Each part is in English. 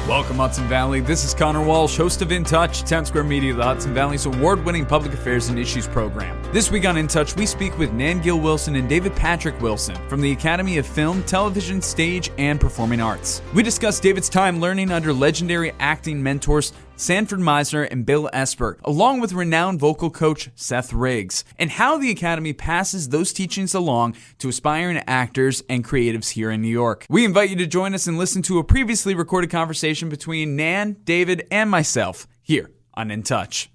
Welcome, Hudson Valley. This is Conor Walsh, host of In Touch, Townsquare Media, the Hudson Valley's award-winning public affairs and issues program. This week on In Touch, we speak with Nan Gill-Wilson and David Patrick Wilson from the Academy of Film, Television, Stage, and Performing Arts. We discuss David's time learning under legendary acting mentors Sanford, Meisner, and Bill Esper, along with renowned vocal coach Seth Riggs, and how the Academy passes those teachings along to aspiring actors and creatives here in New York. We invite you to join us and listen to a previously recorded conversation between Nan, David, and myself here on In Touch.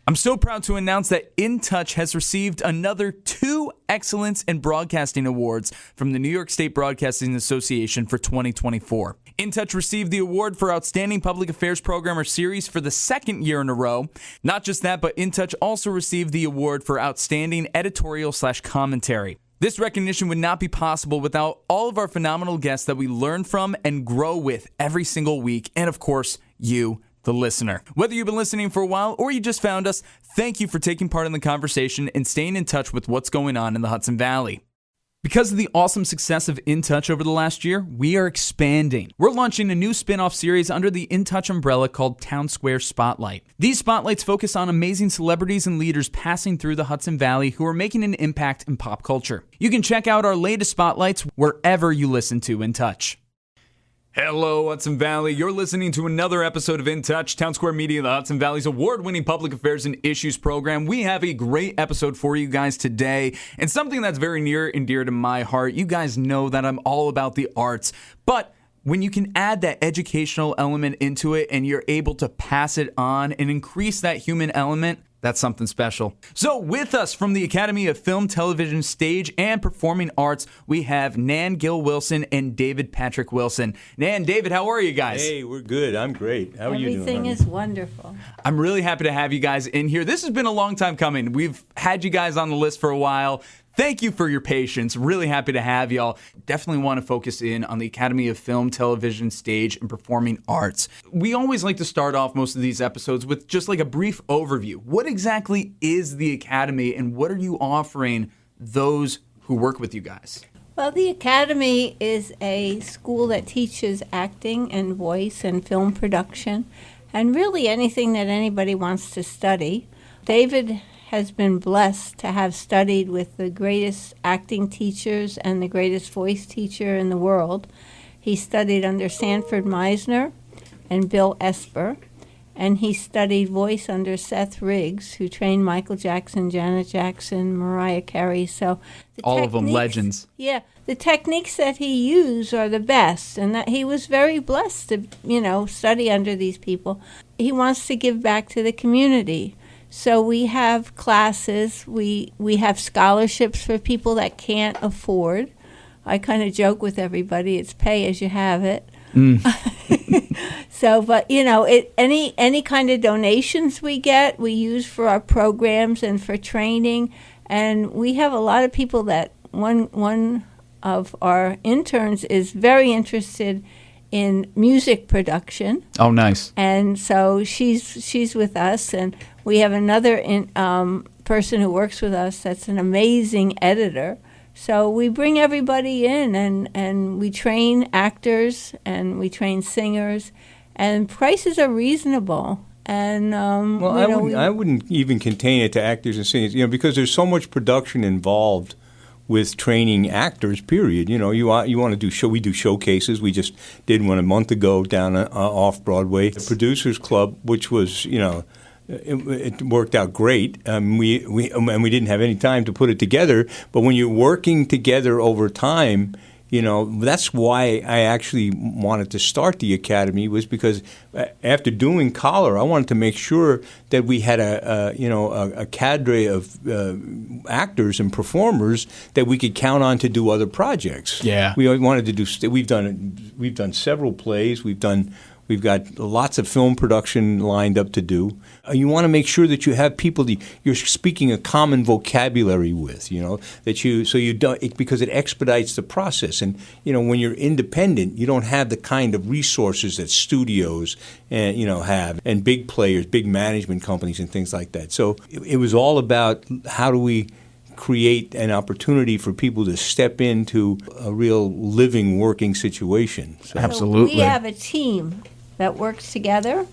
I'm so proud to announce that In Touch has received another 2 Excellence in Broadcasting Awards from the New York State Broadcasting Association for 2024. In Touch received the award for Outstanding Public Affairs Program or Series for the second year in a row. Not just that, but In Touch also received the award for Outstanding Editorial/Commentary. This recognition would not be possible without all of our phenomenal guests that we learn from and grow with every single week, and of course, you, the listener. Whether you've been listening for a while or you just found us, thank you for taking part in the conversation and staying in touch with what's going on in the Hudson Valley. Because of the awesome success of In Touch over the last year, we are expanding. We're launching a new spin-off series under the In Touch umbrella called Townsquare Spotlight. These spotlights focus on amazing celebrities and leaders passing through the Hudson Valley who are making an impact in pop culture. You can check out our latest spotlights wherever you listen to In Touch. Hello, Hudson Valley. You're listening to another episode of In Touch, Townsquare Media, the Hudson Valley's award-winning public affairs and issues program. We have a great episode for you guys today, and something that's very near and dear to my heart. You guys know that I'm all about the arts, but when you can add that educational element into it and you're able to pass it on and increase that human element, that's something special. So with us from the Academy of Film, Television, Stage, and Performing Arts, we have Nan Gill-Wilson and David Patrick Wilson. Nan, David, how are you guys? Hey, we're good. I'm great. How are you doing? Everything is wonderful. I'm really happy to have you guys in here. This has been a long time coming. We've had you guys on the list for a while. Thank you for your patience. Really happy to have y'all. Definitely want to focus in on the Academy of Film, Television, Stage, and Performing Arts. We always like to start off most of these episodes with just like a brief overview. What exactly is the Academy, and what are you offering those who work with you guys? Well, the Academy is a school that teaches acting and voice and film production, and really anything that anybody wants to study. David has been blessed to have studied with the greatest acting teachers and the greatest voice teacher in the world. He studied under Sanford, Meisner and Bill Esper, and he studied voice under Seth Riggs, who trained Michael Jackson, Janet Jackson, Mariah Carey. So all of them legends. Yeah, the techniques that he used are the best, and that he was very blessed to, study under these people. He wants to give back to the community. So we have classes, we have scholarships for people that can't afford. I kind of joke with everybody, it's pay as you have it. So, but any kind of donations we get, we use for our programs and for training. And we have a lot of people that one of our interns is very interested in music production. Oh, nice. And so she's with us, and we have another person who works with us that's an amazing editor. So we bring everybody in, and we train actors, and we train singers, and prices are reasonable. And I wouldn't even contain it to actors and singers, because there's so much production involved with training actors, period. You want to do we do showcases. We just did one a month ago down off Broadway. The Producers Club, which was, it worked out great. We didn't have any time to put it together. But when you're working together over time, that's why I actually wanted to start the Academy, was because after doing Collar, I wanted to make sure that we had a cadre of actors and performers that we could count on to do other projects. Yeah, we wanted to do. We've done several plays. We've got lots of film production lined up to do. You want to make sure that you have people that you're speaking a common vocabulary with, because it expedites the process. And, when you're independent, you don't have the kind of resources that studios, have, and big players, big management companies and things like that. So it was all about how do we create an opportunity for people to step into a real living, working situation. So. Absolutely. We have a team that works together,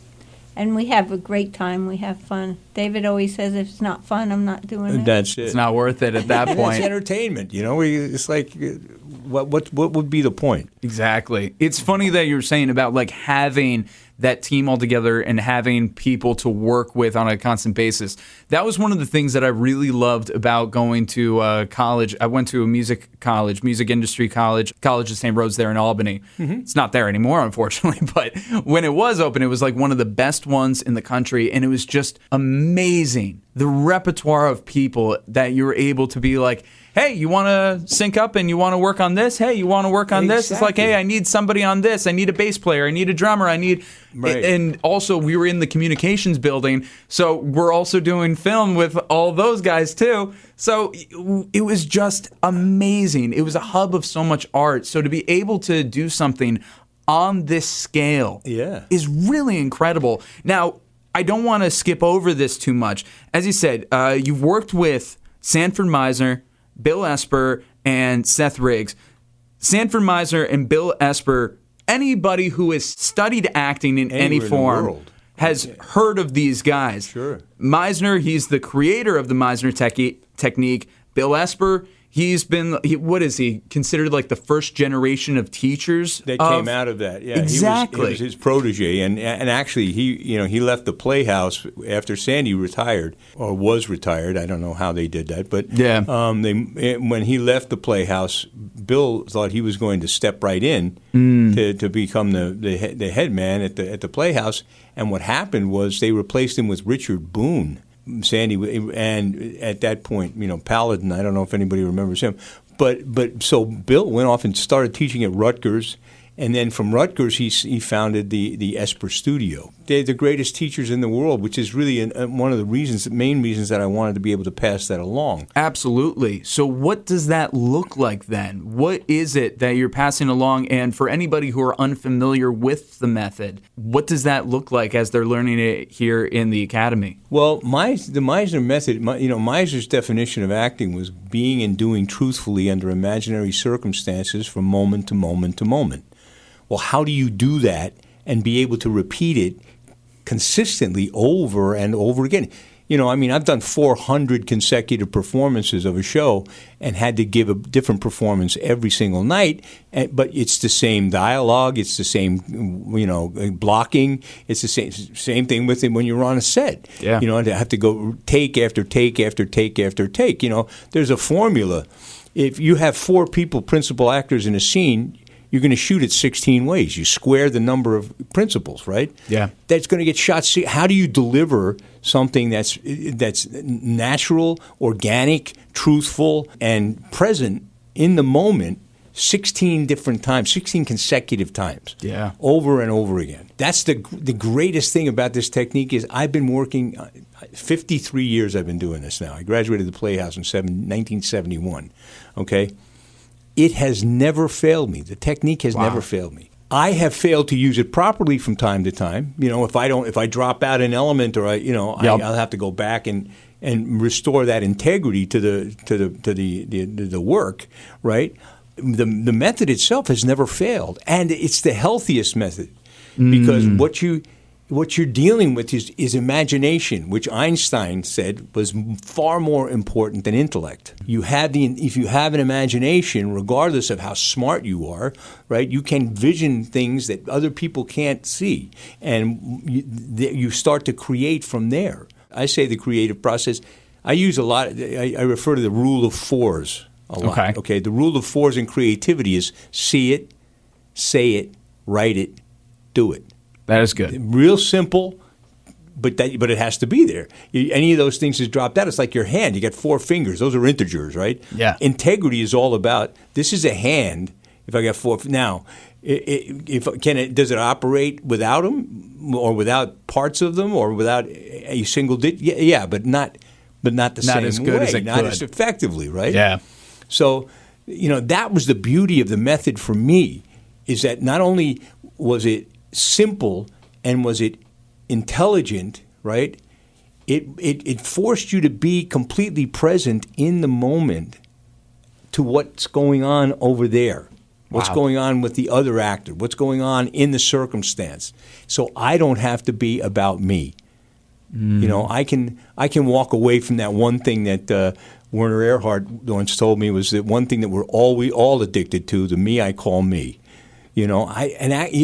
and we have a great time. We have fun. David always says, if it's not fun, I'm not doing it. That's it. It's not worth it at that point. It's entertainment. It's like, what would be the point? Exactly. It's funny that you're saying about like having that team all together and having people to work with on a constant basis. That was one of the things that I really loved about going to college. I went to a music industry college of St. Rose there in Albany. Mm-hmm. It's not there anymore, unfortunately, but when it was open, it was like one of the best ones in the country, and it was just amazing. The repertoire of people that you were able to be like, hey, you want to sync up and you want to work on this? Hey, you want to work on this? It's like, hey, I need somebody on this. I need a bass player. I need a drummer. I need... Right. And also, we were in the communications building, so we're also doing film with all those guys, too. So it was just amazing. It was a hub of so much art. So to be able to do something on this scale is really incredible. Now, I don't want to skip over this too much. As you said, you've worked with Sanford Meisner, Bill Esper, and Seth Riggs. Sanford Meisner and Bill Esper, anybody who has studied acting in any form has heard of these guys. Sure. Meisner, he's the creator of the Meisner technique. Bill Esper, what is he? Considered like the first generation of teachers that came out of that. Yeah, exactly. He was his protege, and actually he left the Playhouse after Sandy retired or was retired. I don't know how they did that, but when he left the Playhouse, Bill thought he was going to step right in to become the head man at the Playhouse, and what happened was they replaced him with Richard Boone. Sandy, and at that point, Paladin, I don't know if anybody remembers him, but so Bill went off and started teaching at Rutgers, and then from Rutgers he founded the Esper Studio. They're the greatest teachers in the world, which is really one of the main reasons that I wanted to be able to pass that along. Absolutely. So what does that look like then? What is it that you're passing along? And for anybody who are unfamiliar with the method, what does that look like as they're learning it here in the academy? Well, the Meisner method, Meisner's definition of acting was being and doing truthfully under imaginary circumstances from moment to moment to moment. Well, how do you do that and be able to repeat it consistently over and over again? I've done 400 consecutive performances of a show and had to give a different performance every single night, but it's the same dialogue, it's the same, blocking, it's the same thing with it when you're on a set. Yeah. To have to go take after take after take after take. There's a formula. If you have 4 principal actors in a scene, you're going to shoot it 16 ways. You square the number of principals, right? Yeah. That's going to get shot. See, how do you deliver something that's natural, organic, truthful, and present in the moment 16 different times, 16 consecutive times, over and over again? That's the greatest thing about this technique is I've been working 53 years I've been doing this now. I graduated the Playhouse in 1971, okay? It has never failed me. The technique has never failed me. I have failed to use it properly from time to time. If I drop out an element or I'll have to go back and restore that integrity to the work, right? The method itself has never failed, and it's the healthiest method because what you're dealing with is imagination, which Einstein said was far more important than intellect. If you have an imagination, regardless of how smart you are, right, you can vision things that other people can't see, and you start to create from there. I say the creative process. I use a lot. I refer to the rule of 4s a lot. Okay, the rule of 4s in creativity is see it, say it, write it, do it. That is good. Real simple, but it has to be there. Any of those things is dropped out. It's like your hand. You got 4 fingers. Those are integers, right? Yeah. Integrity is all about this is a hand. If I got 4 now, does it operate without them or without parts of them or without a single digit? Yeah, but not the same way. Not as good as it not could. As effectively, right? Yeah. So that was the beauty of the method for me, is that not only was it simple and was it intelligent, right? it forced you to be completely present in the moment to what's going on over there. What's going on with the other actor? What's going on in the circumstance? So I don't have to be about me. You know, I can walk away from that one thing that Werner Erhard once told me was that one thing that we all addicted to, the me I call me. You know,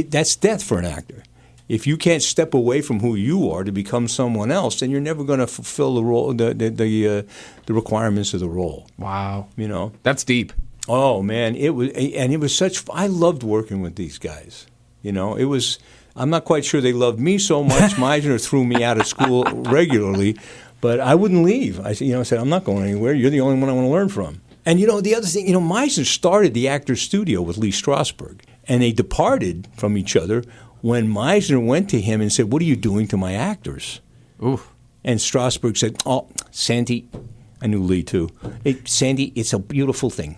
that's death for an actor. If you can't step away from who you are to become someone else, then you're never going to fulfill the role, the requirements of the role. Wow. You know, that's deep. Oh man, it was such. I loved working with these guys. You know, it was. I'm not quite sure they loved me so much. Meisner threw me out of school regularly, but I wouldn't leave. I said, I'm not going anywhere. You're the only one I want to learn from. And you know, the other thing, you know, Meisner started the Actors Studio with Lee Strasberg, and they departed from each other when Meisner went to him and said, "What are you doing to my actors?" Oof. And Strasberg said, "Oh, Sandy," I knew Lee too. "Sandy, it's a beautiful thing.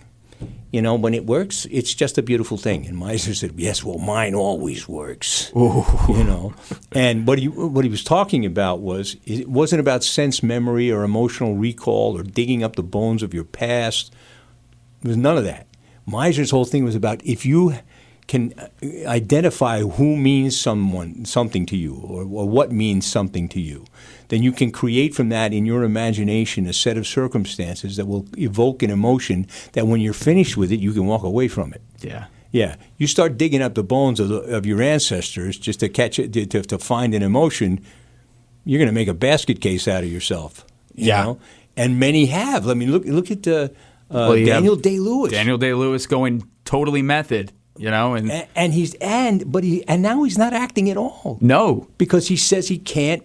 You know, when it works, it's just a beautiful thing." And Meisner said, "Yes, well, mine always works." Ooh. You know, and what he was talking about was it wasn't about sense memory or emotional recall or digging up the bones of your past. It was none of that. Meisner's whole thing was about if you can identify who means something to you or what means something to you, then you can create from that in your imagination a set of circumstances that will evoke an emotion that when you're finished with it, you can walk away from it. Yeah. Yeah. You start digging up the bones of your ancestors just to catch it, to find an emotion, you're going to make a basket case out of yourself. You know? And many have. I mean, look at Daniel Day-Lewis. Daniel Day-Lewis going totally method. You know, and now he's not acting at all. No, because he says he can't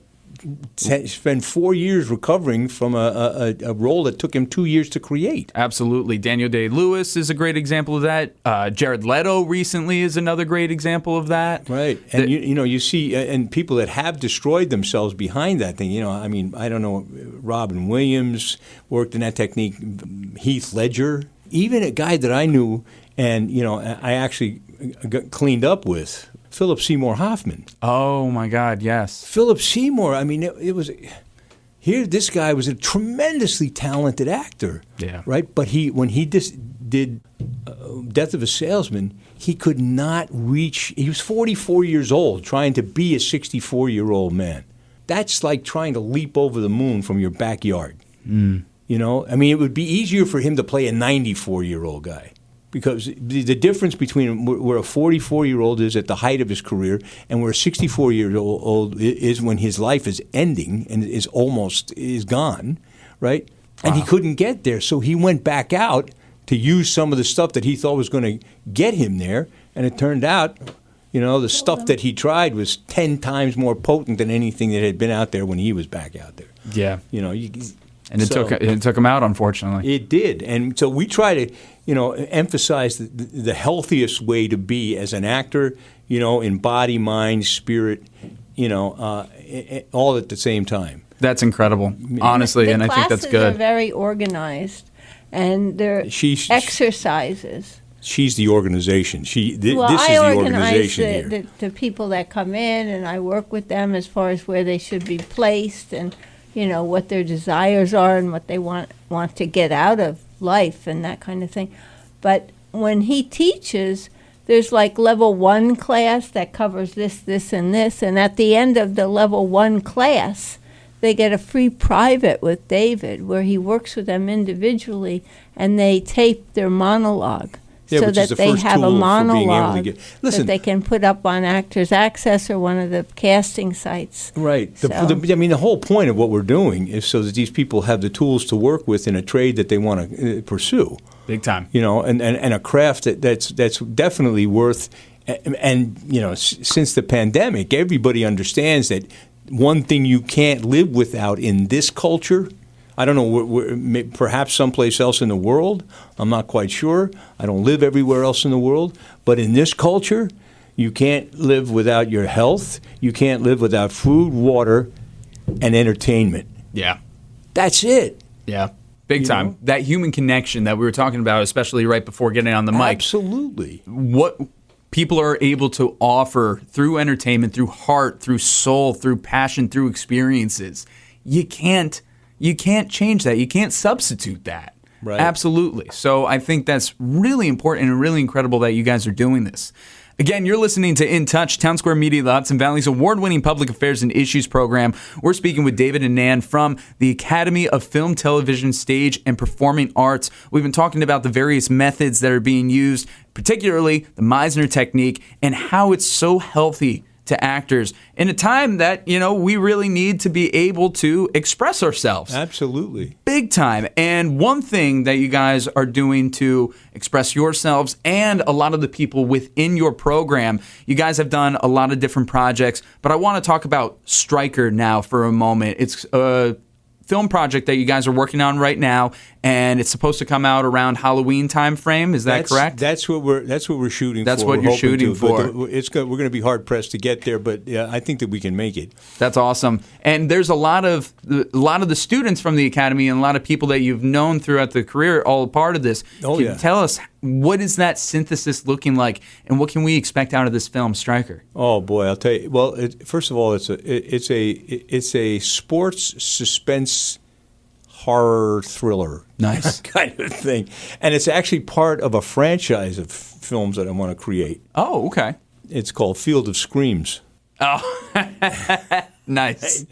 spend 4 years recovering from a role that took him 2 years to create. Absolutely. Daniel Day-Lewis is a great example of that. Jared Leto recently is another great example of that. Right. And you see, and people that have destroyed themselves behind that thing, you know, I mean, I don't know, Robin Williams worked in that technique, Heath Ledger, even a guy that I knew and, you know, I actually got cleaned up with, Philip Seymour Hoffman. Oh, my God, yes. Philip Seymour, I mean, it was... Here, this guy was a tremendously talented actor, right? But when he did Death of a Salesman, he could not reach... He was 44 years old, trying to be a 64-year-old man. That's like trying to leap over the moon from your backyard. You know? I mean, it would be easier for him to play a 94-year-old guy. Because the difference between where a 44-year-old is at the height of his career and where a 64-year-old is when his life is ending and is gone, right? Wow. And he couldn't get there, so he went back out to use some of the stuff that he thought was going to get him there, and it turned out, you know, the stuff that he tried was 10 times more potent than anything that had been out there when he was back out there. Yeah. You know, and it took him out, unfortunately. It did. And so we try to, you know, emphasize the healthiest way to be as an actor, you know, in body, mind, spirit, you know, all at the same time. That's incredible, honestly, and I think that's good. The classes are very organized, and they're exercises. She's the organization. This is the organization here. I organize the people that come in, and I work with them as far as where they should be placed and, you know, what their desires are and what they want to get out of life and that kind of thing. But when he teaches, there's like level 1 class that covers this, this, and this. And at the end of the level 1 class, they get a free private with David where he works with them individually and they tape their monologue. So that they have a monologue that they can put up on Actors Access or one of the casting sites. Right. The whole point of what we're doing is so that these people have the tools to work with in a trade that they want to pursue. Big time. You know, and a craft that's definitely worth. And you know, since the pandemic, everybody understands that one thing you can't live without in this culture. I don't know, perhaps someplace else in the world. I'm not quite sure. I don't live everywhere else in the world. But in this culture, you can't live without your health. You can't live without food, water, and entertainment. Yeah. That's it. Yeah. Big time. Know? That human connection that we were talking about, especially right before getting on the mic. Absolutely. What people are able to offer through entertainment, through heart, through soul, through passion, through experiences you can't change that. You can't substitute that. Right. Absolutely. So I think that's really important and really incredible that you guys are doing this. Again, you're listening to In Touch, Townsquare Media, the Hudson Valley's award-winning public affairs and issues program. We're speaking with David and Nan from the Academy of Film, Television, Stage, and Performing Arts. We've been talking about the various methods that are being used, particularly the Meisner technique, and how it's so healthy to actors in a time that, we really need to be able to express ourselves. Absolutely. Big time. And one thing that you guys are doing to express yourselves and a lot of the people within your program, you guys have done a lot of different projects, but I want to talk about Striker now for a moment. It's a film project that you guys are working on right now, and it's supposed to come out around Halloween time frame. Is that correct? That's what we're shooting for. That's what you're shooting for. We're going to be hard pressed to get there, but yeah, I think that we can make it. That's awesome. And there's a lot of the students from the Academy and a lot of people that you've known throughout the career all a part of this. Oh, Can yeah. you tell us, what is that synthesis looking like, and what can we expect out of this film, Striker? Oh boy, I'll tell you. Well, first of all, it's a sports suspense horror thriller, Nice. kind of thing, and it's actually part of a franchise of films that I want to create. Oh, okay. It's called Field of Screams. Oh, nice.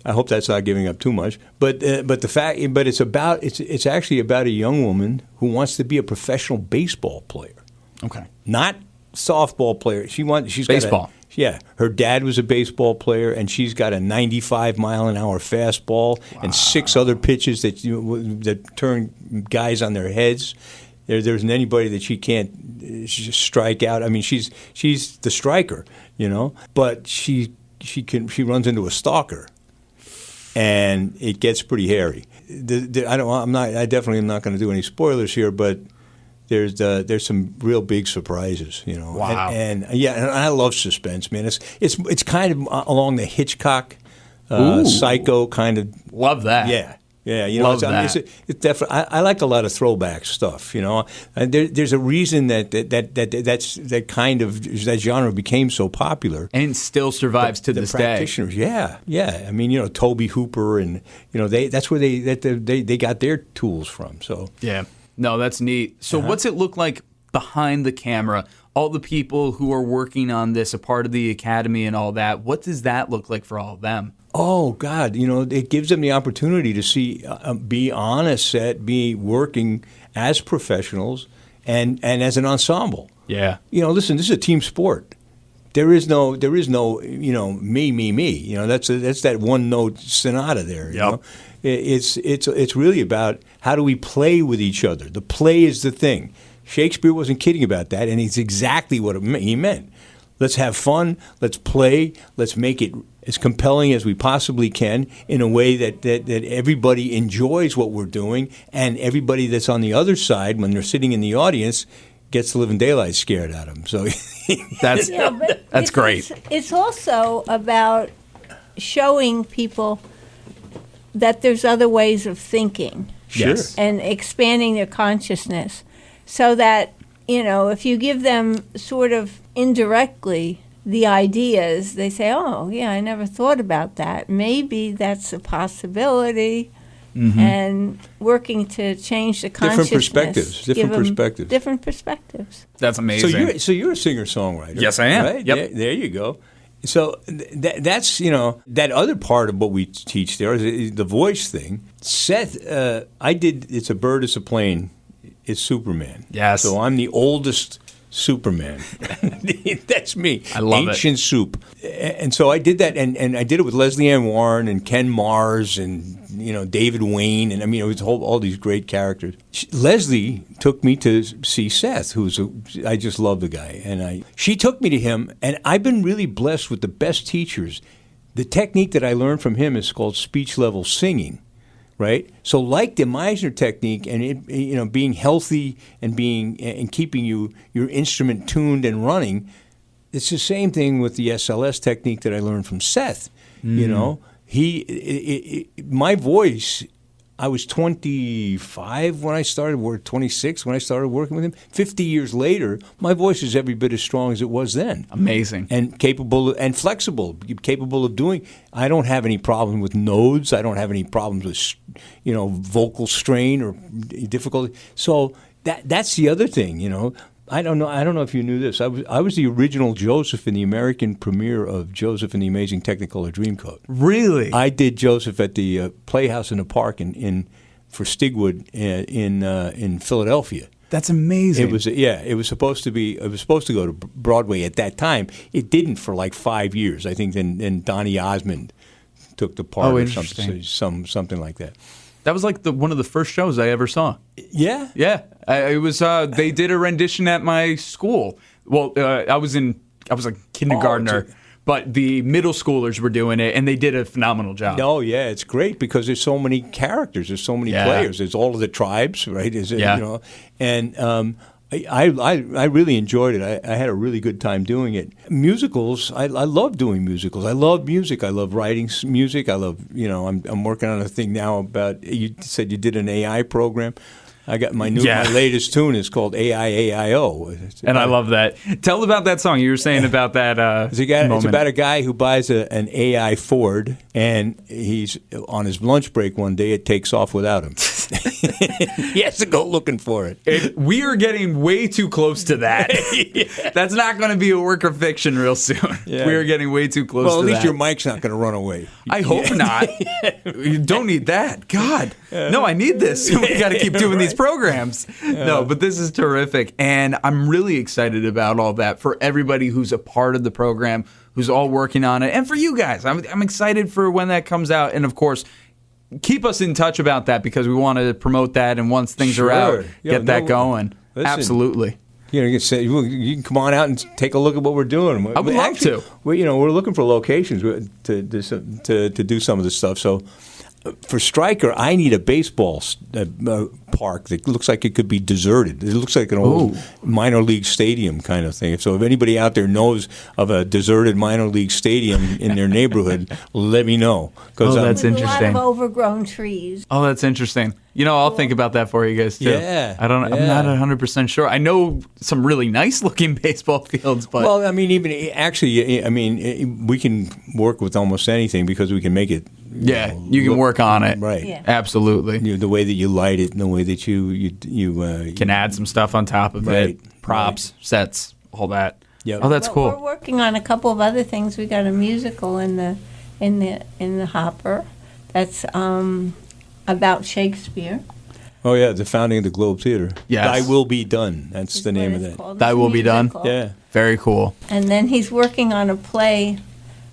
I hope that's not giving up too much, but it's actually about a young woman who wants to be a professional baseball player, Okay. not softball player. She's Baseball. Her dad was a baseball player, and she's got a 95-mile-an-hour fastball and 6 other pitches that turn guys on their heads. There isn't anybody that she can't strike out. I mean, she's the striker, but she runs into a stalker, and it gets pretty hairy. I definitely am not going to do any spoilers here, but there's some real big surprises, Wow. And I love suspense, man. It's kind of along the Hitchcock, Psycho kind of. Love that. Yeah. Love that. It's definitely. I like a lot of throwback stuff. There's a reason that genre became so popular, And still survives to this the day. practitioners. Yeah. I mean, Toby Hooper, and that's where they got their tools from. So Yeah. No, that's neat. So what's it look like behind the camera? All the people who are working on this, a part of the Academy and all that, what does that look like for all of them? Oh, God, it gives them the opportunity to see, be on a set, be working as professionals and as an ensemble. Yeah. Listen, this is a team sport. There is no, me. That's that one note sonata there. Yep. It's really about how do we play with each other. The play is the thing. Shakespeare wasn't kidding about that, and it's exactly what he meant. Let's have fun. Let's play. Let's make it as compelling as we possibly can in a way that everybody enjoys what we're doing, and everybody that's on the other side, when they're sitting in the audience, gets the living daylight scared out of them. So that's great. It's also about showing people that there's other ways of thinking. Yes. And expanding their consciousness, so that, if you give them sort of indirectly the ideas, they say, oh, yeah, I never thought about that. Maybe that's a possibility. Mm-hmm. And working to change the consciousness. Different perspectives. That's amazing. So you're a singer-songwriter. Yes, I am. Right? Yep. There you go. So that's, that other part of what we teach there is the voice thing. Seth, It's a Bird, It's a Plane, It's Superman. Yes. So I'm the oldest Superman. That's me. I love Ancient soup. And so I did that, and I did it with Leslie Ann Warren and Ken Mars and David Wayne, and I mean it was all these great characters. Leslie took me to see Seth, I just love the guy, and she took me to him, and I've been really blessed with the best teachers. The technique that I learned from him is called speech level singing. Right, so like the Meisner technique, and it, being healthy and keeping your instrument tuned and running, it's the same thing with the SLS technique that I learned from Seth. My voice, I was 25 when I started, or 26 when I started working with him. 50 years later, my voice is every bit as strong as it was then. Amazing. And capable and flexible, capable of doing. I don't have any problem with nodes. I don't have any problems with, vocal strain or difficulty. So that's the other thing, I don't know if you knew this. I was the original Joseph in the American premiere of Joseph and the Amazing Technicolor Dreamcoat. Really? I did Joseph at the Playhouse in the Park for Stigwood in Philadelphia. That's amazing. It was supposed to go to Broadway at that time. It didn't for like 5 years. I think then Donny Osmond took the part or something like that. That was like one of the first shows I ever saw. Yeah? Yeah. It was. They did a rendition at my school. Well, I was a kindergartner, but the middle schoolers were doing it, and they did a phenomenal job. Oh, yeah, it's great because there's so many characters, there's so many players, there's all of the tribes, right? And I really enjoyed it. I had a really good time doing it. Musicals, I love doing musicals. I love music. I love writing music. I love, I'm working on a thing now about, you said you did an AI program. I got my latest tune is called AIAIO. And I love that. Tell about that song. You were saying about that It's about a guy who buys an AI Ford, and he's on his lunch break one day. It takes off without him. He has to go looking for it. We are getting way too close to that. That's not going to be a work of fiction real soon. Yeah. We are getting way too close to that. Well, at least your mic's not going to run away. I hope not. You don't need that. God. No, I need this. We got to keep doing these programs. No, but this is terrific. And I'm really excited about all that for everybody who's a part of the program, who's all working on it. And for you guys, I'm excited for when that comes out. And, of course, keep us in touch about that because we want to promote that. And once things are out, get that going. Listen, absolutely. You can come on out and take a look at what we're doing. I would love to. We're looking for locations to do some of this stuff. So for Stryker, I need a baseball park that looks like it could be deserted. It looks like an old minor league stadium kind of thing. So if anybody out there knows of a deserted minor league stadium in their neighborhood, let me know. That's interesting. A lot of overgrown trees. Oh, that's interesting. I'll think about that for you guys too. Yeah, I'm not 100% sure. I know some really nice looking baseball fields, but we can work with almost anything because we can make it. You can work on it. Right. Yeah. Absolutely. The way that you light it and the way that you can add some stuff on top of it. Props, sets, all that. Yep. Oh, that's cool. We're working on a couple of other things. We got a musical in the hopper that's about Shakespeare. Oh yeah, the founding of the Globe Theater. Yes. Thy Will Be Done. That's the name of that. Thy Will Be Done. Yeah. Very cool. And then he's working on a play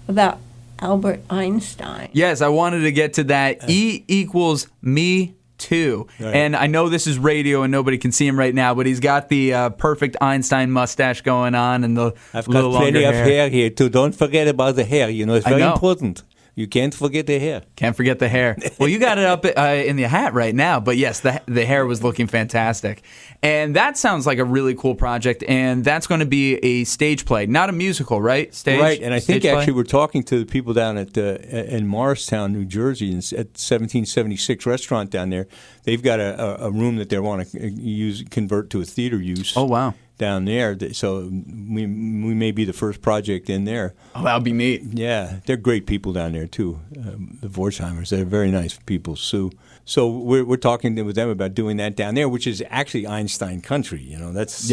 about Albert Einstein. Yes, I wanted to get to that. E equals me too. Right. And I know this is radio and nobody can see him right now, but he's got the perfect Einstein mustache going on and the I've little got plenty longer of hair here too. Don't forget about the hair. It's very important. You can't forget the hair. Can't forget the hair. Well, you got it up in the hat right now, but yes, the hair was looking fantastic. And that sounds like a really cool project, and that's going to be a stage play, not a musical, right? Right, and I think actually we're talking to the people down in Morristown, New Jersey, at 1776 restaurant down there. They've got a room that they want to convert to a theater use. Oh, wow. Down there, so we may be the first project in there. Oh, that would be neat. Yeah, they're great people down there too. The Vorsheimers, they're very nice people. So we're talking with them about doing that down there, which is actually Einstein country. That's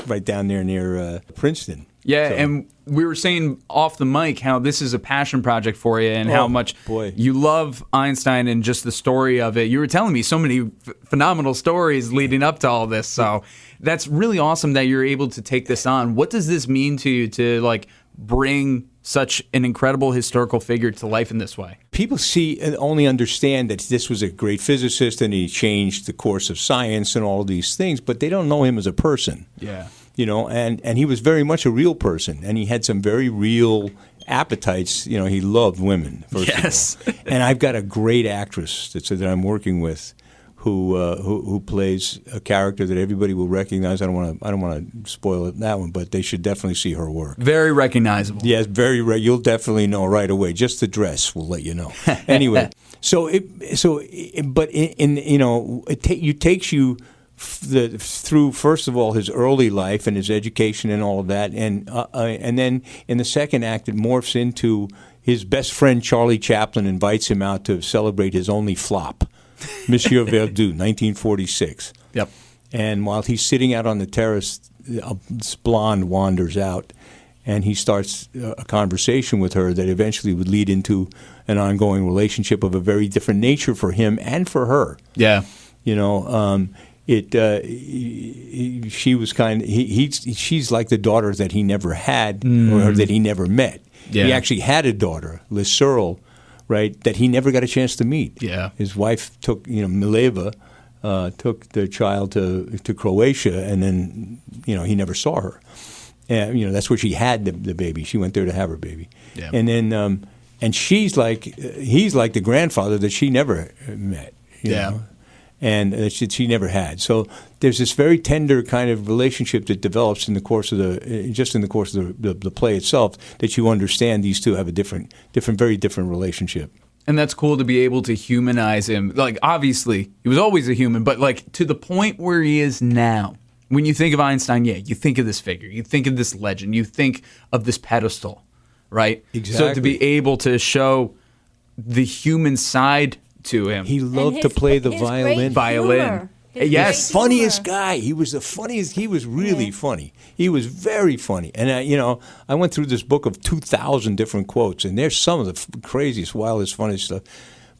right down there near Princeton. Yeah, and we were saying off the mic how this is a passion project for you and how much you love Einstein and just the story of it. You were telling me so many phenomenal stories leading up to all this, so that's really awesome that you're able to take this on. What does this mean to you to bring such an incredible historical figure to life in this way? People see and only understand that this was a great physicist and he changed the course of science and all these things, but they don't know him as a person. Yeah. And he was very much a real person, and he had some very real appetites. He loved women, first of all. And I've got a great actress that I'm working with who plays a character that everybody will recognize. I don't want to spoil that one, but they should definitely see her work. Very recognizable. Yes, you'll definitely know right away. Just the dress will let you know. Anyway, it takes you through, first of all, his early life and his education and all of that, and then in the second act it morphs into his best friend Charlie Chaplin invites him out to celebrate his only flop, Monsieur Verdoux, 1946. Yep. And while he's sitting out on the terrace, this blonde wanders out, and he starts a conversation with her that eventually would lead into an ongoing relationship of a very different nature for him and for her. Yeah. You know, she was she's like the daughter that he never had or that he never met. Yeah. He actually had a daughter, Liz Searle, right, that he never got a chance to meet. Yeah. His wife took, Mileva, took the child to Croatia, and then, he never saw her. And, that's where she had the baby. She went there to have her baby. Yeah. And then, and he's like the grandfather that she never met. You know? And that she never had. So there's this very tender kind of relationship that develops in the course of the play itself, that you understand these two have a very different relationship. And that's cool to be able to humanize him. Like, obviously, he was always a human, but like to the point where he is now. When you think of Einstein, you think of this figure, you think of this legend, you think of this pedestal, right? Exactly. So to be able to show the human side to him. He loved to play the violin. Yes. Funniest guy. He was the funniest. He was really funny. He was very funny. And, I went through this book of 2,000 different quotes, and there's some of the craziest, wildest, funniest stuff.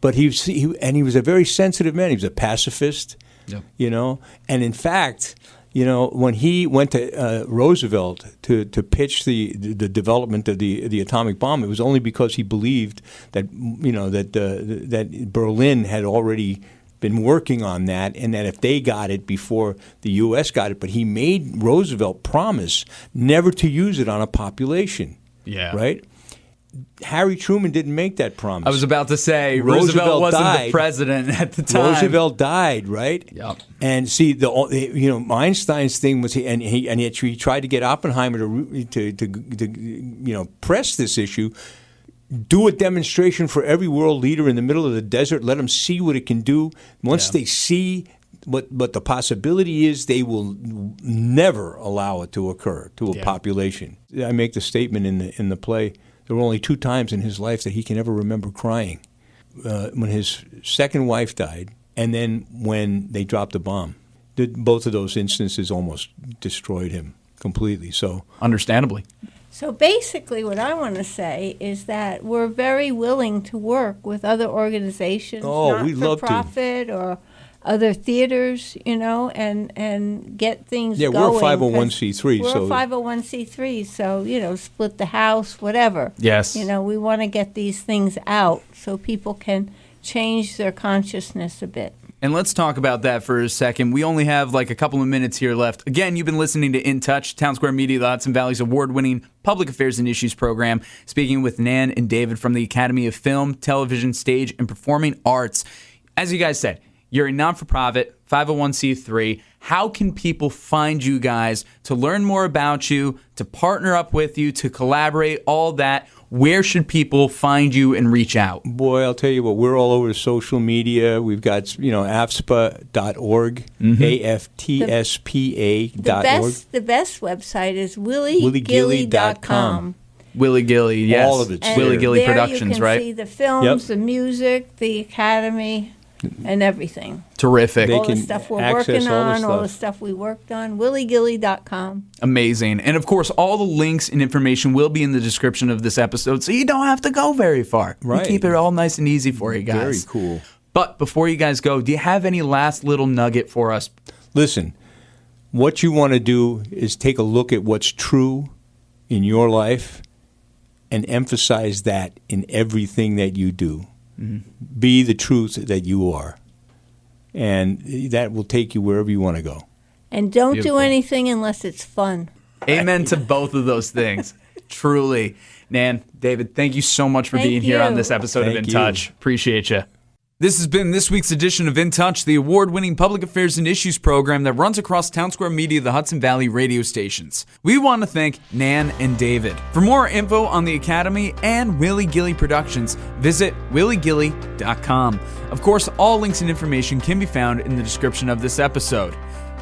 But he was a very sensitive man. He was a pacifist, and in fact, when he went to Roosevelt to pitch the development of the atomic bomb, it was only because he believed that that Berlin had already been working on that, and that if they got it before the U.S. got it, but he made Roosevelt promise never to use it on a population. Yeah. Right? Harry Truman didn't make that promise. I was about to say, Roosevelt wasn't the president at the time. Roosevelt died, right? Yep. And see, Einstein's thing was, he tried to get Oppenheimer to press this issue. Do a demonstration for every world leader in the middle of the desert. Let them see what it can do. Once they see what the possibility is, they will never allow it to occur to a population. I make the statement in the play. There were only 2 times in his life that he can ever remember crying. When his second wife died, and then when they dropped the bomb. Both of those instances almost destroyed him completely. So, understandably. So basically what I want to say is that we're very willing to work with other organizations, we'd love to. not-for-profit or other theaters, and get things going. Yeah, we're a 501c3. We're a 501c3, so, split the house, whatever. Yes. We want to get these things out so people can change their consciousness a bit. And let's talk about that for a second. We only have like a couple of minutes here left. Again, you've been listening to In Touch, Townsquare Media, the Hudson Valley's award-winning public affairs and issues program, speaking with Nan and David from the Academy of Film, Television, Stage, and Performing Arts. As you guys said, you're a non-for-profit, 501c3. How can people find you guys to learn more about you, to partner up with you, to collaborate, all that? Where should people find you and reach out? Boy, I'll tell you what, we're all over social media. We've got, AFTSPA.org, AFTSPA.org. The best website is williegilly.com. Willie Gilly, yes. All of it's Willie Gilly there Productions, right? You can see the films, the music, the Academy, and everything. Terrific. All the stuff we're working on, all the stuff we worked on, williegilly.com. Amazing. And of course, all the links and information will be in the description of this episode, so you don't have to go very far. Right. We keep it all nice and easy for you guys. Very cool. But before you guys go, do you have any last little nugget for us? Listen, what you want to do is take a look at what's true in your life and emphasize that in everything that you do. Mm-hmm. Be the truth that you are. And that will take you wherever you want to go. And don't do anything unless it's fun. Amen to both of those things. Truly. Nan, David, thank you so much for being here on this episode of In Touch. Appreciate you. This has been this week's edition of In Touch, the award-winning public affairs and issues program that runs across Townsquare Media, the Hudson Valley radio stations. We want to thank Nan and David. For more info on the Academy and Willie Gilly Productions, visit williegilly.com. Of course, all links and information can be found in the description of this episode.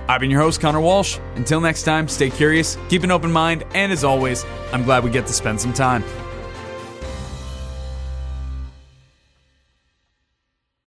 I've been your host, Conor Walsh. Until next time, stay curious, keep an open mind, and as always, I'm glad we get to spend some time.